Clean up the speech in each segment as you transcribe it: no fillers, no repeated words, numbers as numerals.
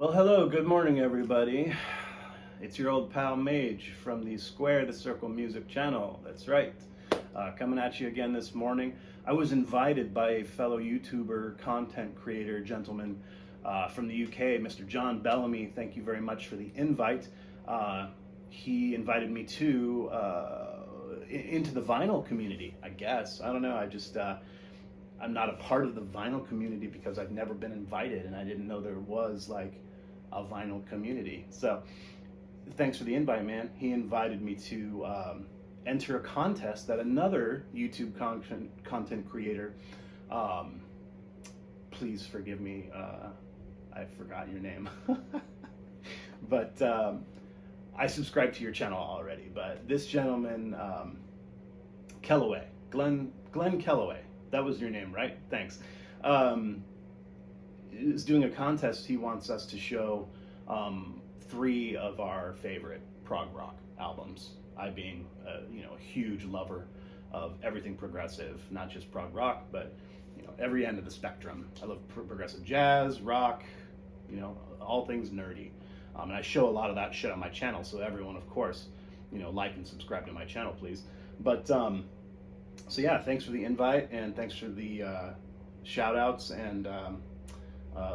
Well, hello, good morning, everybody. It's your old pal Mage from the Square the Circle Music channel. That's right. Coming at you again this morning. I was invited by a fellow YouTuber, content creator, gentleman from the UK, Mr. John Bellamy. Thank you very much for the invite. He invited me to into the vinyl community, I guess. I don't know. I'm not a part of the vinyl community because I've never been invited, and I didn't know there was like a vinyl community. So thanks for the invite, man. He invited me to enter a contest that another YouTube content creator, please forgive me, I forgot your name, but I subscribe to your channel already. But this gentleman, Kellaway, Glen Kellaway, that was your name, right? Thanks. Is doing a contest. He wants us to show 3 of our favorite prog rock albums. I being a huge lover of everything progressive, not just prog rock, but every end of the spectrum. I love progressive jazz, rock, all things nerdy. And I show a lot of that shit on my channel, so everyone, of course, like and subscribe to my channel, please. But so yeah, thanks for the invite, and thanks for the shout outs, and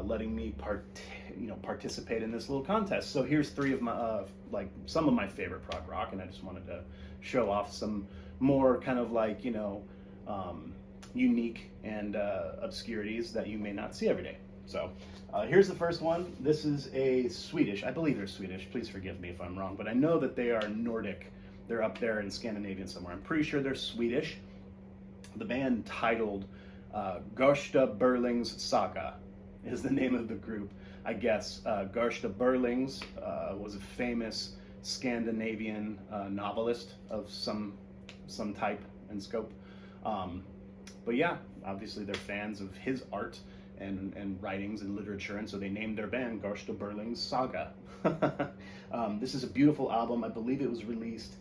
letting me participate in this little contest. So here's 3 of my some of my favorite prog rock, and I just wanted to show off some more kind of unique and obscurities that you may not see every day. So here's the first one. This is a Swedish, I believe they're Swedish, please forgive me if I'm wrong, but I know that they are Nordic. They're up there in Scandinavian somewhere. I'm pretty sure they're Swedish. The band titled Gusta, Burlings, Saga is the name of the group, I guess. Gusta Burlings was a famous Scandinavian novelist of some type and scope. But yeah, obviously they're fans of his art and writings and literature, and so they named their band Gusta Burlings Saga. This is a beautiful album. I believe it was released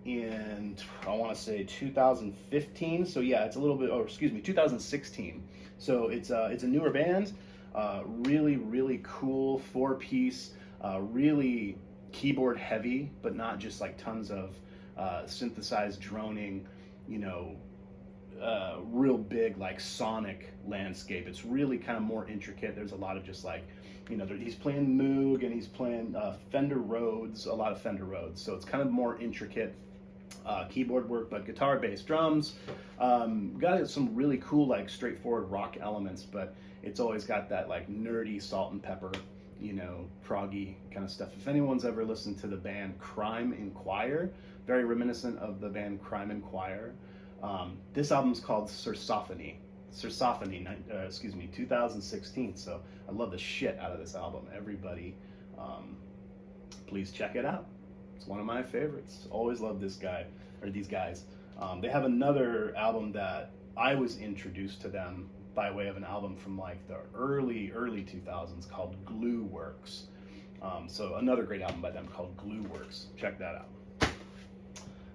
in, I want to say 2015. So yeah, it's a little bit, 2016. So it's a newer band. Really cool 4-piece, really keyboard heavy, but not just like tons of synthesized droning, real big like sonic landscape. It's really kind of more intricate. There's a lot of just like, he's playing Moog, and he's playing Fender Rhodes, a lot of Fender Rhodes. So it's kind of more intricate keyboard work, but guitar, bass, drums. Got some really cool like straightforward rock elements, but it's always got that like nerdy salt and pepper, proggy kind of stuff. If anyone's ever listened to the band Crime and Choir, very reminiscent of the band Crime and Choir. This album's called Cersophony, 2016. So I love the shit out of this album. Everybody, please check it out. It's one of my favorites. Always love this guy, or these guys. They have another album that I was introduced to them by way of an album from like the early 2000s called Glue Works. So another great album by them called Glue Works. Check that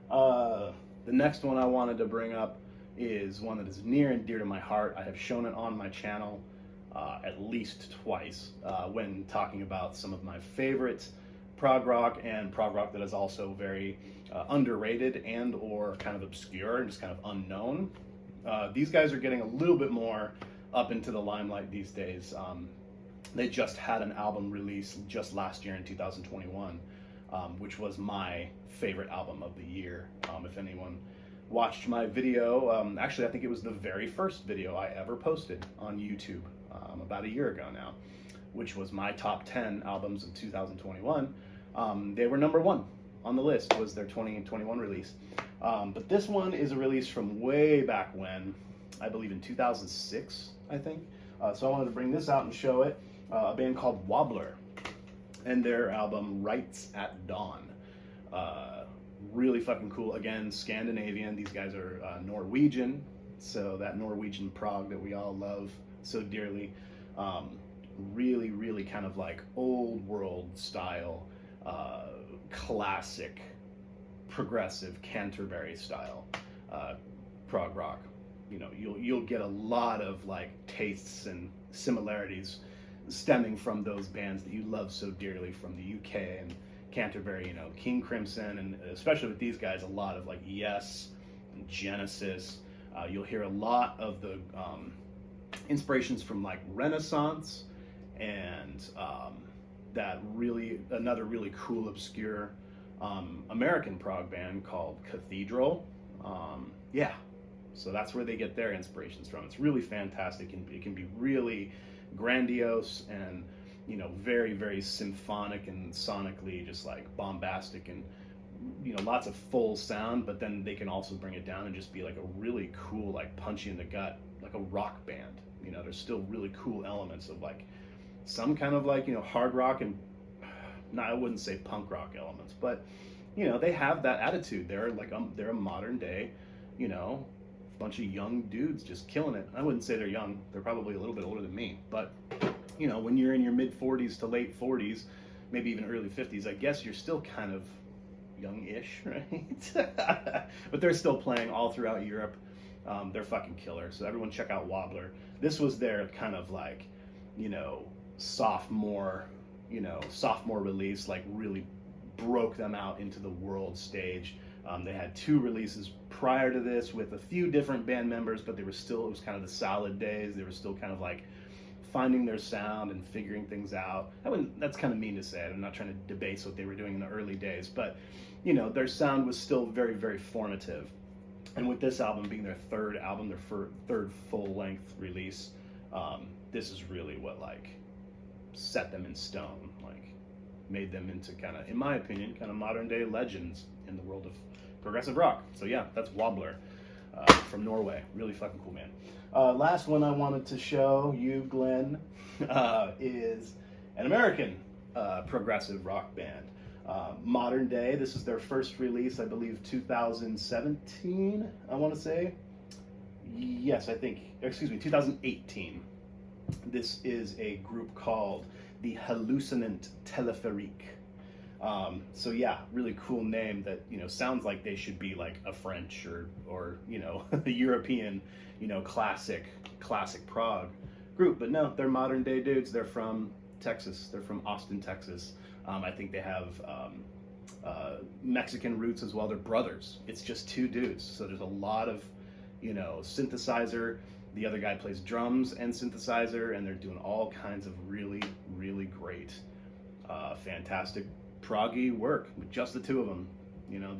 out. The next one I wanted to bring up is one that is near and dear to my heart. I have shown it on my channel at least twice when talking about some of my favorites prog rock, and prog rock that is also very underrated and or kind of obscure and just kind of unknown. These guys are getting a little bit more up into the limelight these days. They just had an album release just last year in 2021, which was my favorite album of the year. If anyone watched my video, actually I think it was the very first video I ever posted on YouTube about a year ago now, which was my top 10 albums of 2021. They were number 1 on the list, was their 2021 release. But this one is a release from way back when, I believe in 2006, I think. So I wanted to bring this out and show it. A band called Wobbler, and their album Rights at Dawn. Really fucking cool. Again, Scandinavian. These guys are Norwegian, so that Norwegian prog that we all love so dearly. Really kind of like old world style, classic progressive Canterbury style prog rock. You'll get a lot of like tastes and similarities stemming from those bands that you love so dearly from the UK and Canterbury, you know, King Crimson, and especially with these guys, a lot of like Yes and Genesis. You'll hear a lot of the inspirations from like Renaissance and that really, another really cool, obscure American prog band called Cathedral. Yeah, so that's where they get their inspirations from. It's really fantastic, and it can be really grandiose and, you know, very, very symphonic and sonically just like bombastic, and, you know, lots of full sound, but then they can also bring it down and just be like a really cool, like punchy in the gut, like a rock band. You know, there's still really cool elements of like some kind of like, you know, hard rock and, no, I wouldn't say punk rock elements, but, you know, they have that attitude. They're like, they're a modern day, you know, bunch of young dudes just killing it. I wouldn't say they're young. They're probably a little bit older than me, but, you know, when you're in your mid 40s to late 40s, maybe even early 50s, I guess you're still kind of young-ish, right? But they're still playing all throughout Europe. They're fucking killer. So everyone check out Wobbler. This was their kind of like, you know, sophomore release, like really broke them out into the world stage. They had 2 releases prior to this with a few different band members, but it was kind of the solid days. They were still kind of like finding their sound and figuring things out. That's kind of mean to say. I'm not trying to debase what they were doing in the early days, but, you know, their sound was still very, very formative. And with this album being their third album, their third full-length release, this is really what like set them in stone, like made them into kind of, in my opinion, kind of modern day legends in the world of progressive rock. So yeah, that's Wobbler from Norway. Really fucking cool, man. Last one I wanted to show you, Glen, is an American progressive rock band. Modern day. This is their first release, I believe 2017, I want to say. Yes, 2018. This is a group called the Hallucinant Telepherique. So yeah, really cool name that, you know, sounds like they should be like a French or you know, a European, you know, classic prog group, but no, they're modern day dudes. They're from Texas. They're from Austin, Texas. I think they have Mexican roots as well. They're brothers. It's just 2 dudes, so there's a lot of, you know, synthesizer. The other guy plays drums and synthesizer, and they're doing all kinds of really, really great, fantastic proggy work with just the 2 of them. You know,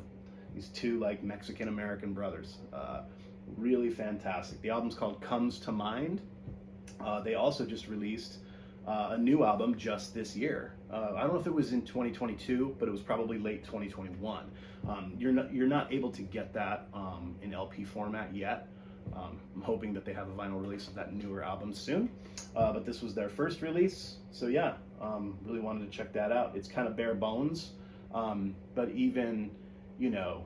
these 2 like Mexican American brothers. Really fantastic. The album's called Comes to Mind. They also just released a new album just this year. I don't know if it was in 2022, but it was probably late 2021. You're not able to get that in LP format yet. I'm hoping that they have a vinyl release of that newer album soon. But this was their first release, so yeah, really wanted to check that out. It's kind of bare bones, but even, you know,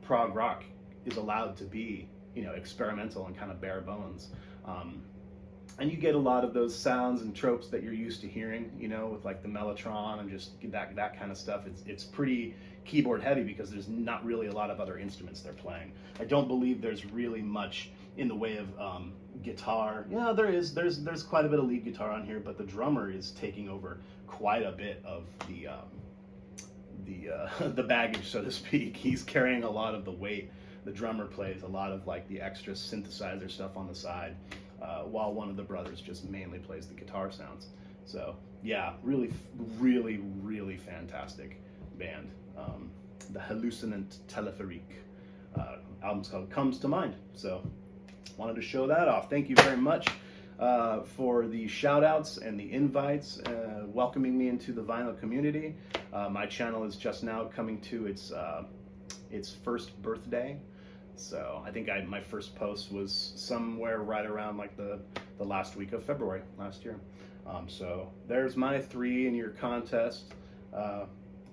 prog rock is allowed to be, you know, experimental and kind of bare bones. And you get a lot of those sounds and tropes that you're used to hearing, you know, with like the mellotron and just that kind of stuff. It's pretty keyboard heavy because there's not really a lot of other instruments they're playing. I don't believe there's really much in the way of guitar. Yeah, there's quite a bit of lead guitar on here, but the drummer is taking over quite a bit of the baggage, so to speak. He's carrying a lot of the weight. The drummer plays a lot of like the extra synthesizer stuff on the side, while one of the brothers just mainly plays the guitar sounds. So yeah, really, really, really fantastic band. The Hallucinant Telepherique. Album's called Comes to Mind. So wanted to show that off. Thank you very much for the shout outs and the invites, welcoming me into the vinyl community. My channel is just now coming to its first birthday. So I think my first post was somewhere right around like the last week of February last year. So there's my 3 in your contest.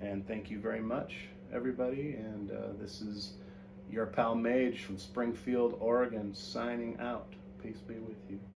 And thank you very much, everybody. And this is your pal Mage from Springfield, Oregon, signing out. Peace be with you.